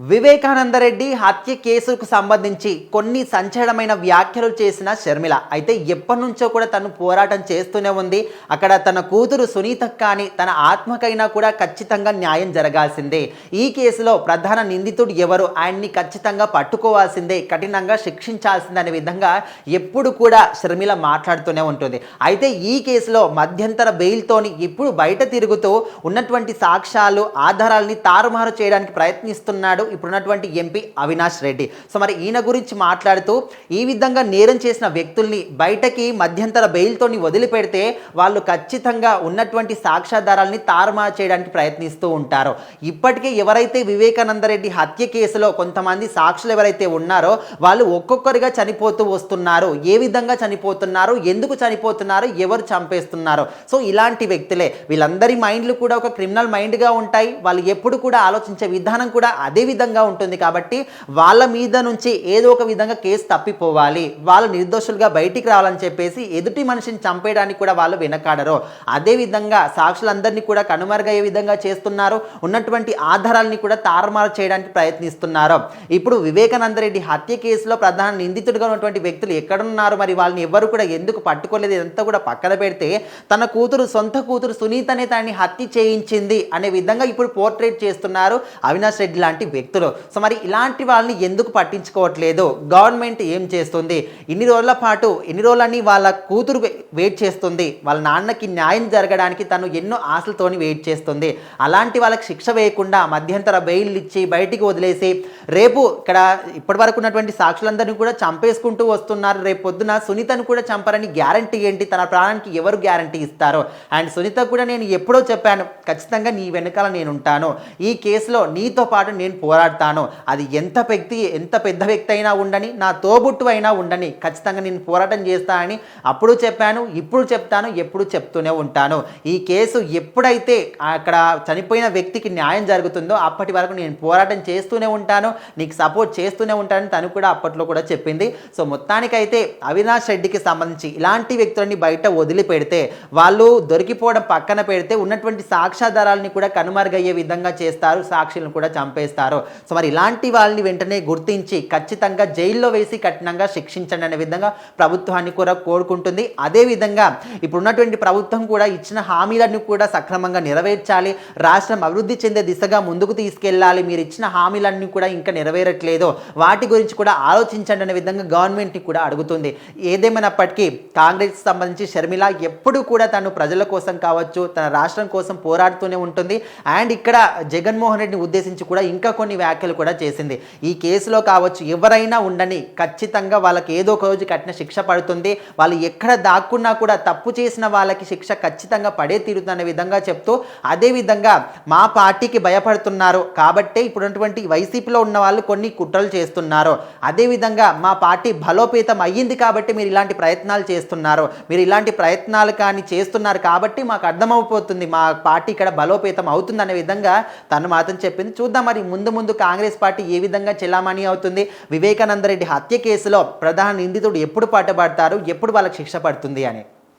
వివేకానందరెడ్డి హత్య కేసుకు సంబంధించి కొన్ని సంచలనమైన వ్యాఖ్యలు చేసిన షర్మిల అయితే ఎప్పటి నుంచో కూడా తను పోరాటం చేస్తూనే ఉంది. అక్కడ తన కూతురు సునీత కానీ తన ఆత్మకైనా కూడా ఖచ్చితంగా న్యాయం జరగాల్సిందే. ఈ కేసులో ప్రధాన నిందితుడు ఎవరు, ఆయన్ని ఖచ్చితంగా పట్టుకోవాల్సిందే, కఠినంగా శిక్షించాల్సిందే అనే విధంగా ఎప్పుడు కూడా షర్మిల మాట్లాడుతూనే ఉంటుంది. అయితే ఈ కేసులో మధ్యంతర బెయిల్తోని ఇప్పుడు బయట తిరుగుతూ ఉన్నటువంటి సాక్ష్యాలు ఆధారాలని తారుమారు చేయడానికి ప్రయత్నిస్తున్నాడు ఇప్పుడున్నటువంటి ఎంపీ అవినాష్ రెడ్డి. సో మరి ఈయన గురించి మాట్లాడుతూ ఈ విధంగా నేరం చేసిన వ్యక్తుల్ని బయటకి మధ్యంతర బెయిల్తోని వదిలిపెడితే వాళ్ళు ఖచ్చితంగా ఉన్నటువంటి సాక్ష్యాధారాలని తారుమారు చేయడానికి ప్రయత్నిస్తూ ఉంటారు. ఇప్పటికే ఎవరైతే వివేకానందరెడ్డి హత్య కేసులో కొంతమంది సాక్షులు ఎవరైతే ఉన్నారో వాళ్ళు ఒక్కొక్కరిగా చనిపోతూ వస్తున్నారు. ఏ విధంగా చనిపోతున్నారు, ఎందుకు చనిపోతున్నారు, ఎవరు చంపేస్తున్నారు. సో ఇలాంటి వ్యక్తులే, వీళ్ళందరి మైండ్లు కూడా ఒక క్రిమినల్ మైండ్గా ఉంటాయి. వాళ్ళు ఎప్పుడు కూడా ఆలోచించే విధానం కూడా అదే విధంగా ఉంటుంది. కాబట్టి వాళ్ళ మీద నుంచి ఏదో ఒక విధంగా కేసు తప్పిపోవాలి, వాళ్ళు నిర్దోషులుగా బయటికి రావాలని చెప్పేసి ఎదుటి మనిషిని చంపేయడానికి కూడా వాళ్ళు వెనకాడరు. అదేవిధంగా సాక్షులందరినీ కూడా కనుమరుగయ్యే విధంగా చేస్తున్నారు. ఉన్నటువంటి ఆధారాలని కూడా తారుమారు చేయడానికి ప్రయత్నిస్తున్నారు. ఇప్పుడు వివేకానందరెడ్డి హత్య కేసులో ప్రధాన నిందితుడిగా ఉన్నటువంటి వ్యక్తులు ఎక్కడున్నారు, మరి వాళ్ళని ఎవరు కూడా ఎందుకు పట్టుకోలేదు, ఇదంతా కూడా పక్కన పెడితే తన కూతురు, సొంత కూతురు సునీతనే తనని హత్య చేయించింది అనే విధంగా ఇప్పుడు పోర్ట్రేట్ చేస్తున్నారు అవినాష్ రెడ్డి లాంటి వ్యక్తులు. సో మరి ఇలాంటి వాళ్ళని ఎందుకు పట్టించుకోవట్లేదు, గవర్నమెంట్ ఏం చేస్తుంది, ఇన్ని రోజుల పాటు ఎన్ని రోజులని వాళ్ళ కూతురు వెయిట్ చేస్తుంది, వాళ్ళ నాన్నకి న్యాయం జరగడానికి తను ఎన్నో ఆశలతోని వెయిట్ చేస్తుంది. అలాంటి వాళ్ళకి శిక్ష వేయకుండా మధ్యంతర బెయిల్ ఇచ్చి బయటికి వదిలేసి రేపు ఇక్కడ ఇప్పటి వరకు ఉన్నటువంటి సాక్షులందరినీ కూడా చంపేసుకుంటూ వస్తున్నారు. రేపు పొద్దున సునీతను కూడా చంపారని గ్యారంటీ ఏంటి, తన ప్రాణానికి ఎవరు గ్యారంటీ ఇస్తారో. అండ్ సునీత కూడా నేను ఎప్పుడో చెప్పాను, ఖచ్చితంగా నీ వెనకాల నేను ఉంటాను, ఈ కేసులో నీతో పాటు నేను పోరాడతాను, అది ఎంత పెద్ద వ్యక్తి అయినా ఉండని, నా తోబుట్టు అయినా ఉండని, ఖచ్చితంగా నేను పోరాటం చేస్తానని అప్పుడు చెప్పాను, ఇప్పుడు చెప్తాను, ఎప్పుడు చెప్తూనే ఉంటాను. ఈ కేసు ఎప్పుడైతే అక్కడ చనిపోయిన వ్యక్తికి న్యాయం జరుగుతుందో అప్పటి వరకు నేను పోరాటం చేస్తూనే ఉంటాను, నీకు సపోర్ట్ చేస్తూనే ఉంటానని తను కూడా అప్పట్లో కూడా చెప్పింది. సో మొత్తానికైతే అవినాష్ రెడ్డికి సంబంధించి ఇలాంటి వ్యక్తులని బయట వదిలిపెడితే, వాళ్ళు దొరికిపోవడం పక్కన పెడితే ఉన్నటువంటి సాక్ష్యాధారాలని కూడా కనుమరుగయ్యే విధంగా చేస్తారు, సాక్షులను కూడా చంపేస్తారు. సో మరి ఇలాంటి వాళ్ళని వెంటనే గుర్తించి ఖచ్చితంగా జైల్లో వేసి కఠినంగా శిక్షించండి అనే విధంగా ప్రభుత్వాన్ని కూడా కోరుకుంటుంది. అదేవిధంగా ఇప్పుడున్నటువంటి ప్రభుత్వం కూడా ఇచ్చిన హామీలను కూడా సక్రమంగా నెరవేర్చాలి, రాష్ట్రం అభివృద్ధి చెందే దిశగా ముందుకు తీసుకెళ్ళాలి, మీరు ఇచ్చిన హామీలన్నీ కూడా ఇంకా నెరవేరట్లేదు, వాటి గురించి కూడా ఆలోచించండి అనే విధంగా గవర్నమెంట్ని కూడా అడుగుతుంది. ఏదేమైనప్పటికీ కాంగ్రెస్ సంబంధించి షర్మిల ఎప్పుడు కూడా తను ప్రజల కోసం కావచ్చు, తన రాష్ట్రం కోసం పోరాడుతూనే ఉంటుంది. అండ్ ఇక్కడ జగన్మోహన్ రెడ్డిని ఉద్దేశించి కూడా ఇంకా కొన్ని వ్యాఖ్యలు కూడా చేసింది. ఈ కేసులో కావచ్చు ఎవరైనా ఉండని, ఖచ్చితంగా వాళ్ళకి ఏదో ఒక రోజు కఠిన శిక్ష పడుతుంది, వాళ్ళు ఎక్కడ దాక్కున్నా కూడా తప్పు చేసిన వాళ్ళకి శిక్ష ఖచ్చితంగా పడే తీరుతుందనే విధంగా చెప్తూ, అదేవిధంగా మా పార్టీకి భయపడుతున్నారు కాబట్టే ఇప్పుడున్నటువంటి వైసీపీలో ఉన్న వాళ్ళు కొన్ని కుట్రలు చేస్తున్నారు, అదేవిధంగా మా పార్టీ బలోపేతం అయ్యింది కాబట్టి మీరు ఇలాంటి ప్రయత్నాలు చేస్తున్నారు, మీరు ఇలాంటి ప్రయత్నాలు కానీ చేస్తున్నారు కాబట్టి మాకు అర్థమైపోతుంది మా పార్టీ ఇక్కడ బలోపేతం అవుతుంది అనే విధంగా తను మాత్రం చెప్పింది. చూద్దాం మరి ముందు కాంగ్రెస్ పార్టీ ఏ విధంగా చెల్లామణి అవుతుంది, వివేకానందరెడ్డి హత్య కేసులో ప్రధాన నిందితుడు ఎప్పుడు పట్టబడతారు, ఎప్పుడు వాళ్ళకి శిక్ష పడుతుంది అని.